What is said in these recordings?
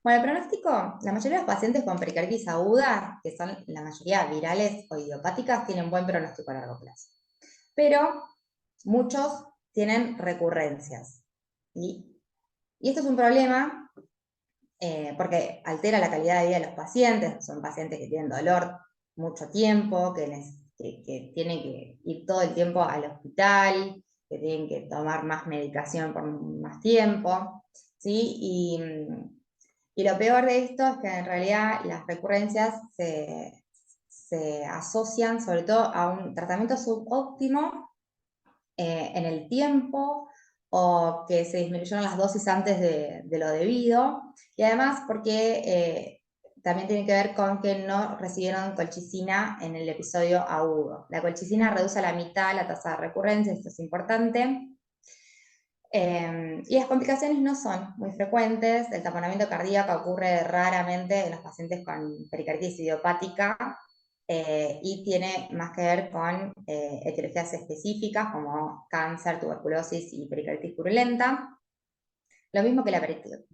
Bueno, el pronóstico, la mayoría de los pacientes con pericarditis aguda, que son la mayoría virales o idiopáticas, tienen buen pronóstico a largo plazo. Pero muchos tienen recurrencias. Y, y esto es un problema porque altera la calidad de vida de los pacientes. Son pacientes que tienen dolor mucho tiempo, que tienen que ir todo el tiempo al hospital, que tienen que tomar más medicación por más tiempo, ¿sí? Y lo peor de esto es que en realidad las recurrencias se asocian sobre todo a un tratamiento subóptimo en el tiempo o que se disminuyeron las dosis antes de lo debido, y además porque también tiene que ver con que no recibieron colchicina en el episodio agudo. La colchicina reduce a la mitad la tasa de recurrencia, esto es importante. Y las complicaciones no son muy frecuentes. El taponamiento cardíaco ocurre raramente en los pacientes con pericarditis idiopática y tiene más que ver con etiologías específicas como cáncer, tuberculosis y pericarditis purulenta. Lo mismo que la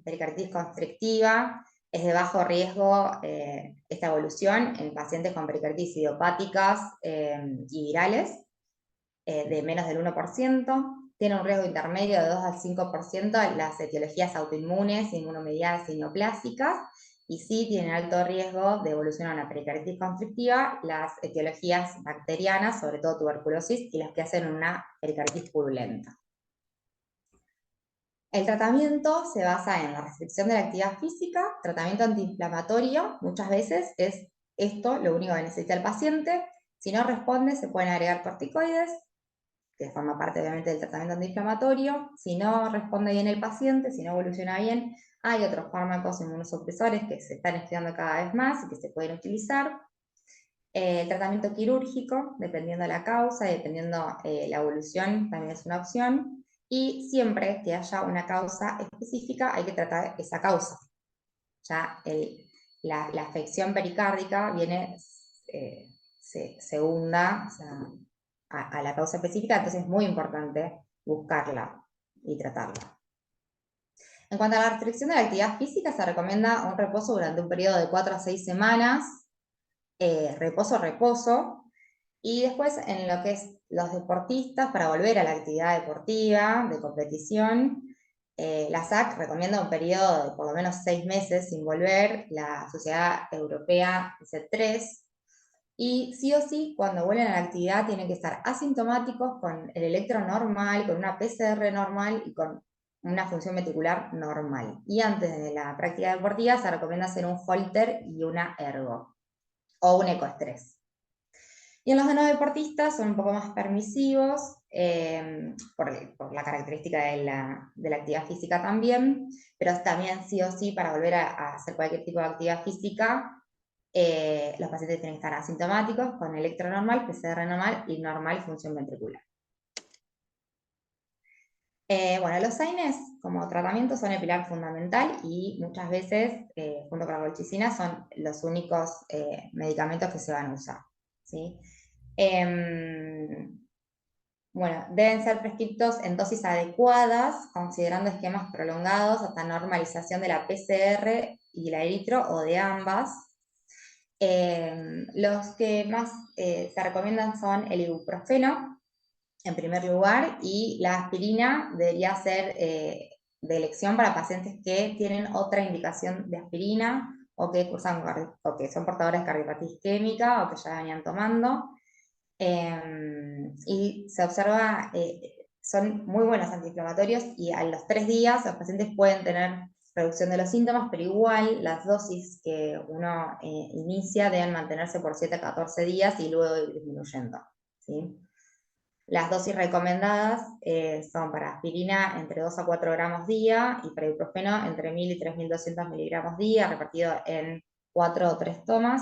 pericarditis constrictiva, es de bajo riesgo esta evolución en pacientes con pericarditis idiopáticas y virales de menos del 1%, tiene un riesgo intermedio de 2 al 5% las etiologías autoinmunes, inmunomediadas y neoplásicas, y sí tienen alto riesgo de evolucionar a una pericarditis constrictiva las etiologías bacterianas, sobre todo tuberculosis, y las que hacen una pericarditis purulenta. El tratamiento se basa en la restricción de la actividad física, tratamiento antiinflamatorio, muchas veces es esto lo único que necesita el paciente. Si no responde, se pueden agregar corticoides, que forma parte obviamente del tratamiento antiinflamatorio. Si no responde bien el paciente, si no evoluciona bien, hay otros fármacos inmunosupresores que se están estudiando cada vez más y que se pueden utilizar. El tratamiento quirúrgico, dependiendo de la causa y dependiendo la evolución, también es una opción. Y siempre que haya una causa específica, hay que tratar esa causa. Ya la afección pericárdica viene segunda, o sea, a la causa específica, entonces es muy importante buscarla y tratarla. En cuanto a la restricción de la actividad física, se recomienda un reposo durante un periodo de 4 a 6 semanas, reposo, y después en lo que es los deportistas, para volver a la actividad deportiva, de competición, la SAC recomienda un periodo de por lo menos 6 meses sin volver, la Sociedad Europea dice 3, y sí o sí, cuando vuelven a la actividad, tienen que estar asintomáticos con el electro normal, con una PCR normal y con una función ventricular normal. Y antes de la práctica deportiva se recomienda hacer un Holter y una ergo o un ecoestrés. Y en los de no deportistas son un poco más permisivos por la característica de la actividad física también, pero también sí o sí para volver a hacer cualquier tipo de actividad física los pacientes tienen que estar asintomáticos con electro normal, PCR normal y normal función ventricular. Bueno, los AINES como tratamiento son el pilar fundamental y muchas veces, junto con la colchicina, son los únicos medicamentos que se van a usar, ¿sí? Bueno, deben ser prescritos en dosis adecuadas, considerando esquemas prolongados hasta normalización de la PCR y la eritro o de ambas. Los que más se recomiendan son el ibuprofeno, en primer lugar, y la aspirina debería ser de elección para pacientes que tienen otra indicación de aspirina o que, o que son portadores de cardiopatía isquémica o que ya venían tomando. Y se observa, son muy buenos antiinflamatorios y a los 3 días los pacientes pueden tener reducción de los síntomas, pero igual las dosis que uno inicia deben mantenerse por 7 a 14 días y luego ir disminuyendo, ¿sí? Las dosis recomendadas son para aspirina entre 2 a 4 gramos día y para ibuprofeno entre 1000 y 3200 miligramos día, repartido en 4 o 3 tomas.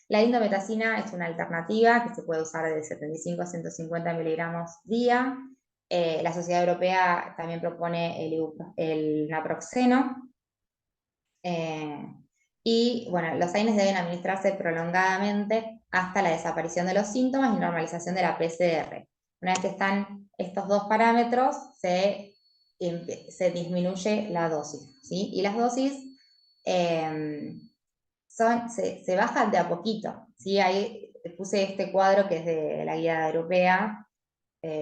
La indometacina es una alternativa que se puede usar de 75 a 150 miligramos día. La Sociedad Europea también propone el naproxeno. Y bueno, los AINES deben administrarse prolongadamente hasta la desaparición de los síntomas y normalización de la PCR. Una vez que están estos dos parámetros, se disminuye la dosis, ¿sí? Y las dosis se bajan de a poquito, ¿sí? Ahí puse este cuadro que es de la guía europea,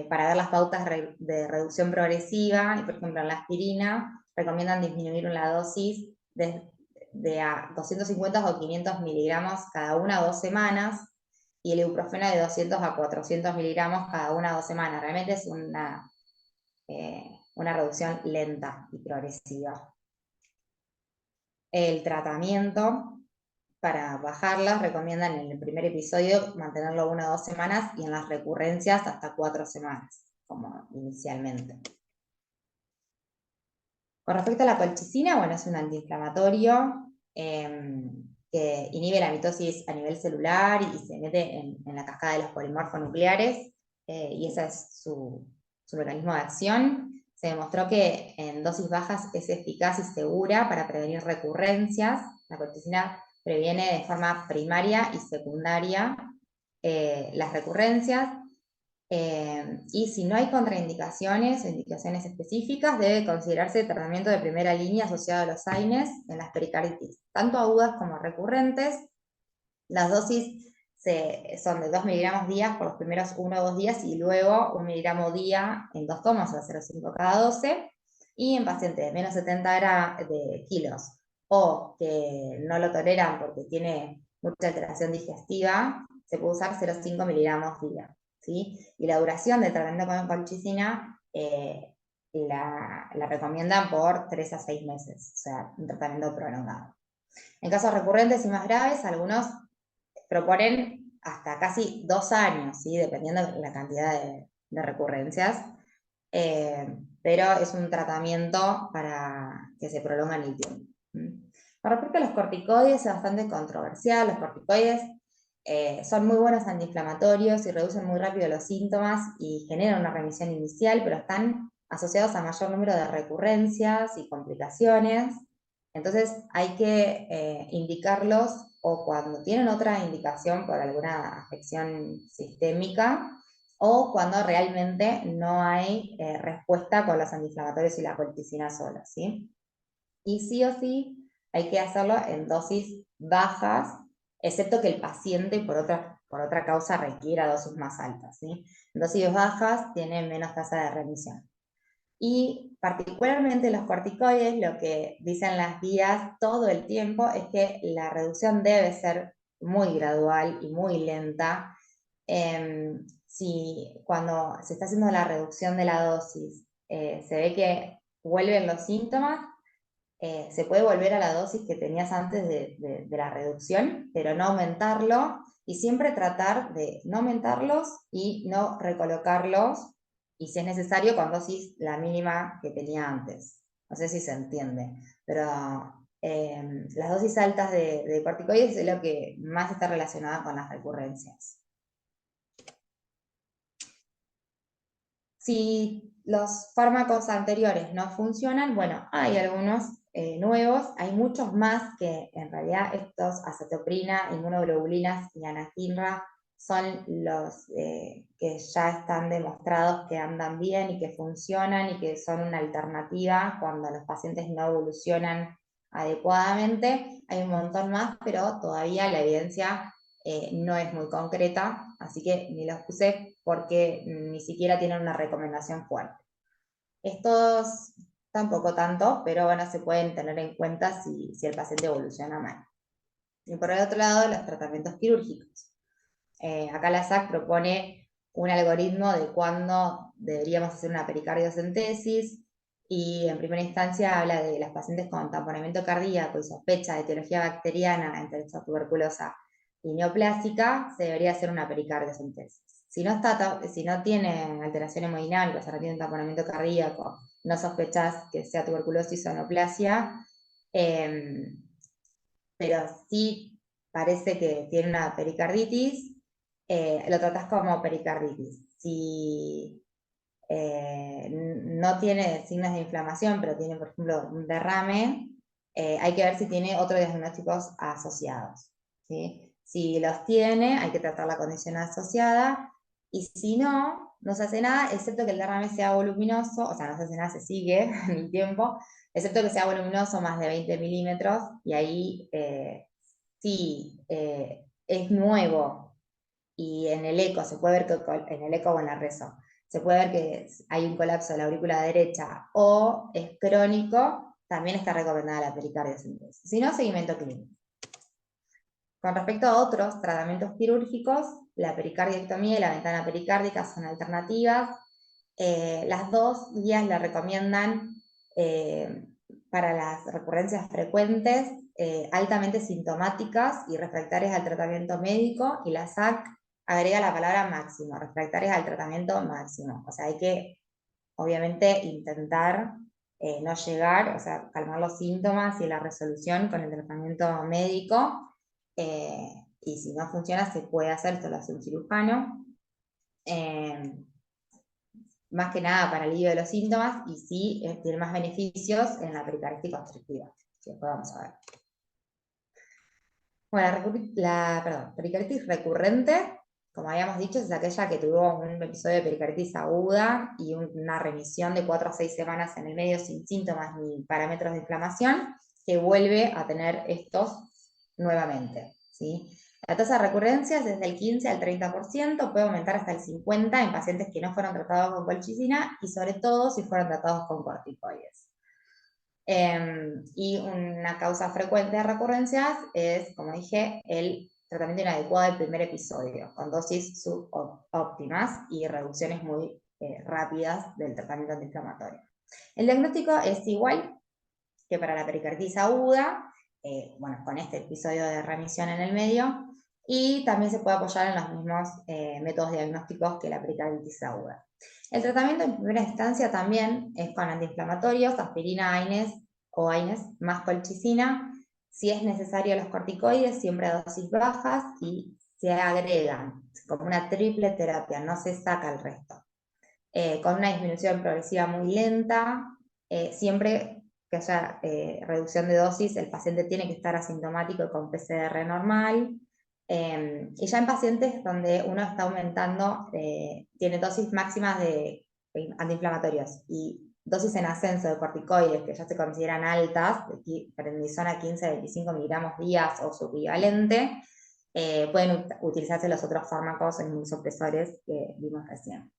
para ver las pautas de reducción progresiva, y por ejemplo en la aspirina recomiendan disminuir la dosis de a 250 o 500 miligramos cada 1 o 2 semanas, y el ibuprofeno de 200 a 400 miligramos cada 1 o 2 semanas. Realmente es una reducción lenta y progresiva. El tratamiento para bajarlas recomiendan en el primer episodio mantenerlo 1 o 2 semanas, y en las recurrencias hasta 4 semanas, como inicialmente. Con respecto a la colchicina, bueno, es un antiinflamatorio que inhibe la mitosis a nivel celular y se mete en la cascada de los polimorfos nucleares, y ese es su mecanismo de acción. Se demostró que en dosis bajas es eficaz y segura para prevenir recurrencias. La colchicina previene de forma primaria y secundaria las recurrencias. Y si no hay contraindicaciones o indicaciones específicas, debe considerarse tratamiento de primera línea asociado a los AINES en las pericarditis, tanto agudas como recurrentes. Las dosis son de 2 miligramos día por los primeros 1 o 2 días, y luego 1 miligramo día en 2 tomas, o 0,5 cada 12. Y en pacientes de menos 70 kilos o que no lo toleran porque tiene mucha alteración digestiva, se puede usar 0,5 miligramos día, ¿sí? Y la duración del tratamiento con colchicina la recomiendan por 3 a 6 meses, o sea, un tratamiento prolongado. En casos recurrentes y más graves, algunos proponen hasta casi 2 años, ¿sí? Dependiendo de la cantidad de recurrencias, pero es un tratamiento para que se prolonga en el tiempo. Con respecto a los corticoides, es bastante controversial. Los corticoides son muy buenos antiinflamatorios y reducen muy rápido los síntomas y generan una remisión inicial, pero están asociados a mayor número de recurrencias y complicaciones. Entonces hay que indicarlos o cuando tienen otra indicación por alguna afección sistémica, o cuando realmente no hay respuesta con los antiinflamatorios y la colchicina sola, ¿sí? Y sí o sí hay que hacerlo en dosis bajas, excepto que el paciente por otra causa requiera dosis más altas, ¿sí? En dosis bajas tienen menos tasa de remisión. Y particularmente los corticoides, lo que dicen las guías todo el tiempo es que la reducción debe ser muy gradual y muy lenta. Si cuando se está haciendo la reducción de la dosis se ve que vuelven los síntomas, se puede volver a la dosis que tenías antes de la reducción, pero no aumentarlo, y siempre tratar de no aumentarlos y no recolocarlos, y si es necesario con dosis la mínima que tenía antes. No sé si se entiende, pero las dosis altas de corticoides es lo que más está relacionado con las recurrencias. Si los fármacos anteriores no funcionan, bueno, hay algunos nuevos, hay muchos más que en realidad estos, acetoprina, inmunoglobulinas y anakinra, son los que ya están demostrados que andan bien y que funcionan y que son una alternativa cuando los pacientes no evolucionan adecuadamente. Hay un montón más, pero todavía la evidencia no es muy concreta, así que ni los puse porque ni siquiera tienen una recomendación fuerte. Estos tampoco tanto, pero bueno, se pueden tener en cuenta si el paciente evoluciona mal. Y por el otro lado, los tratamientos quirúrgicos. Acá la SAC propone un algoritmo de cuándo deberíamos hacer una pericardiocentesis, y en primera instancia habla de los pacientes con tamponamiento cardíaco y sospecha de etiología bacteriana entre esta tuberculosa y neoplásica, se debería hacer una pericardiocentesis. Si no tiene alteración hemodinámica, o sea, no tiene tamponamiento cardíaco, no sospechas que sea tuberculosis o neoplasia, pero sí parece que tiene una pericarditis, lo tratás como pericarditis. Si no tiene signos de inflamación, pero tiene, por ejemplo, un derrame, hay que ver si tiene otros diagnósticos asociados, ¿sí? Si los tiene, hay que tratar la condición asociada, y si no, no se hace nada, excepto que el derrame sea voluminoso, o sea, no se hace nada, se sigue en el tiempo, excepto que sea voluminoso más de 20 milímetros, y ahí sí es nuevo, y en el eco se puede ver que en el eco o en la reso, se puede ver que hay un colapso de la aurícula derecha o es crónico, también está recomendada la pericardiocentesis. Si no, seguimiento clínico. Con respecto a otros tratamientos quirúrgicos, la pericardiectomía y la ventana pericárdica son alternativas. Las dos guías le recomiendan para las recurrencias frecuentes, altamente sintomáticas y refractarias al tratamiento médico, y la SAC agrega la palabra máximo, refractarias al tratamiento máximo. O sea, hay que, obviamente, intentar no llegar, o sea, calmar los síntomas y la resolución con el tratamiento médico. Y si no funciona, se puede hacer, esto lo hace un cirujano. Eh, Más que nada para alivio de los síntomas, y sí tiene más beneficios en la pericarditis constrictiva, que después vamos a ver. Bueno, pericarditis recurrente, como habíamos dicho, es aquella que tuvo un episodio de pericarditis aguda y una remisión de 4 a 6 semanas en el medio sin síntomas ni parámetros de inflamación, que vuelve a tener estos nuevamente, ¿sí? La tasa de recurrencia es desde el 15 al 30%, puede aumentar hasta el 50% en pacientes que no fueron tratados con colchicina, y sobre todo si fueron tratados con corticoides. Y una causa frecuente de recurrencias es, como dije, el tratamiento inadecuado del primer episodio, con dosis subóptimas y reducciones muy rápidas del tratamiento antiinflamatorio. El diagnóstico es igual que para la pericarditis aguda, bueno, con este episodio de remisión en el medio, y también se puede apoyar en los mismos métodos diagnósticos que la pericarditis aguda. El tratamiento en primera instancia también es con antiinflamatorios, aspirina, AINES o AINES más colchicina. Si es necesario, los corticoides, siempre a dosis bajas, y se agregan como una triple terapia, no se saca el resto. Con una disminución progresiva muy lenta, siempre que haya reducción de dosis, el paciente tiene que estar asintomático y con PCR normal. Y ya en pacientes donde uno está aumentando, tiene dosis máximas de antiinflamatorios y dosis en ascenso de corticoides que ya se consideran altas, de prednisona 15-25 miligramos días o su equivalente, pueden utilizarse los otros fármacos inmunosupresores que vimos recién.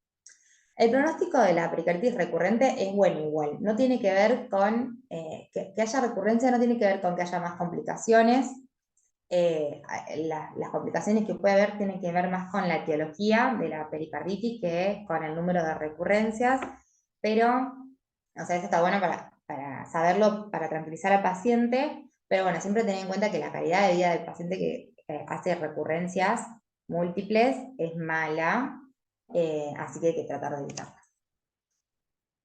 El pronóstico de la pericarditis recurrente es bueno igual, no tiene que ver con que haya recurrencia, no tiene que ver con que haya más complicaciones. Las complicaciones que puede haber tienen que ver más con la etiología de la pericarditis que con el número de recurrencias, pero, o sea, eso está bueno para saberlo, para tranquilizar al paciente, pero bueno, siempre tener en cuenta que la calidad de vida del paciente que hace recurrencias múltiples es mala, así que hay que tratar de evitarlas.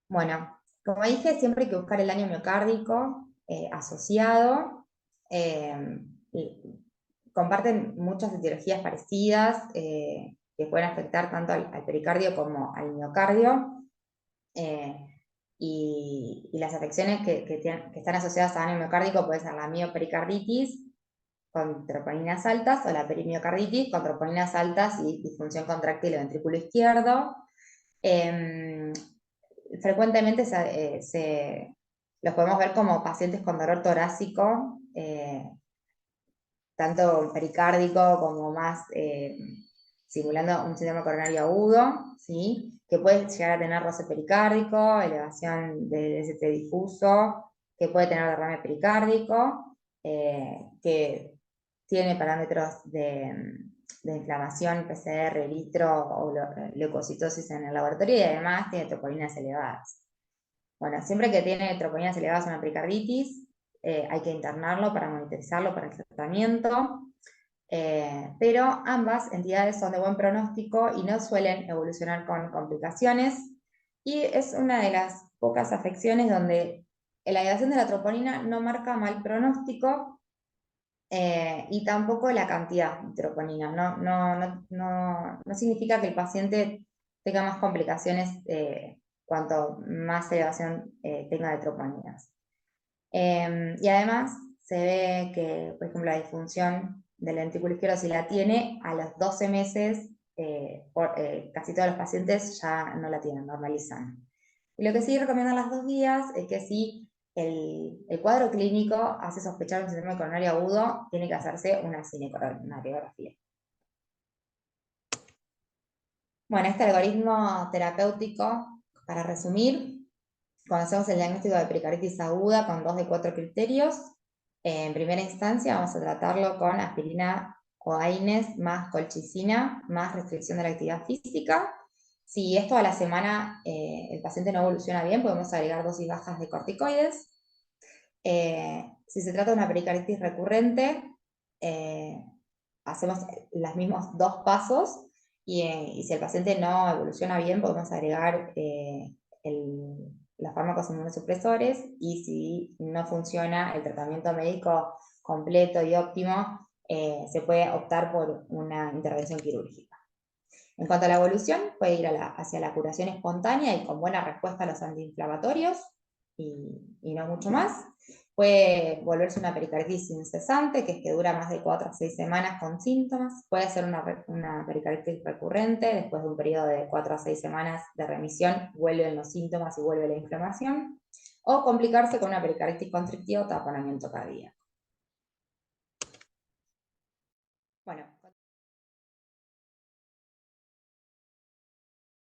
Bueno, como dije, siempre hay que buscar el daño miocárdico asociado. Comparten muchas etiologías parecidas que pueden afectar tanto al pericardio como al miocardio. eh, y las afecciones que están asociadas a daño miocárdico pueden ser la miopericarditis con troponinas altas, o la perimiocarditis con troponinas altas y disfunción contráctil del ventrículo izquierdo. Frecuentemente los podemos ver como pacientes con dolor torácico, tanto pericárdico como más simulando un síndrome coronario agudo, ¿sí? Que puede llegar a tener roce pericárdico, elevación del ST difuso, que puede tener derrame pericárdico, que tiene parámetros de inflamación, PCR, eritro o leucocitosis en el laboratorio, y además tiene troponinas elevadas. Bueno, siempre que tiene troponinas elevadas una pericarditis, hay que internarlo para monitorizarlo para el tratamiento, pero ambas entidades son de buen pronóstico y no suelen evolucionar con complicaciones, y es una de las pocas afecciones donde la elevación de la troponina no marca mal pronóstico, y tampoco la cantidad de troponina. No significa que el paciente tenga más complicaciones cuanto más elevación tenga de troponinas. Y además se ve que, por ejemplo, la disfunción del ventrículo izquierdo, si la tiene, a los 12 meses casi todos los pacientes ya no la tienen, normalizan. Y lo que sí recomiendan las 2 guías es que si el cuadro clínico hace sospechar un síndrome coronario agudo, tiene que hacerse una cinecoronariografía. Bueno, este algoritmo terapéutico, para resumir, cuando hacemos el diagnóstico de pericardis aguda con 2 de 4 criterios, en primera instancia vamos a tratarlo con aspirina o AINES más colchicina más restricción de la actividad física. Si esto a la semana el paciente no evoluciona bien, podemos agregar dosis bajas de corticoides. Si se trata de una pericarditis recurrente, hacemos los mismos 2 pasos y si el paciente no evoluciona bien, podemos agregar los fármacos inmunosupresores y si no funciona el tratamiento médico completo y óptimo, se puede optar por una intervención quirúrgica. En cuanto a la evolución, puede ir hacia la curación espontánea y con buena respuesta a los antiinflamatorios y no mucho más. Puede volverse una pericarditis incesante, que es que dura más de 4 a 6 semanas con síntomas. Puede ser una pericarditis recurrente, después de un periodo de 4 a 6 semanas de remisión, vuelven los síntomas y vuelve la inflamación. O complicarse con una pericarditis constrictiva o taponamiento cardíaco. Bueno,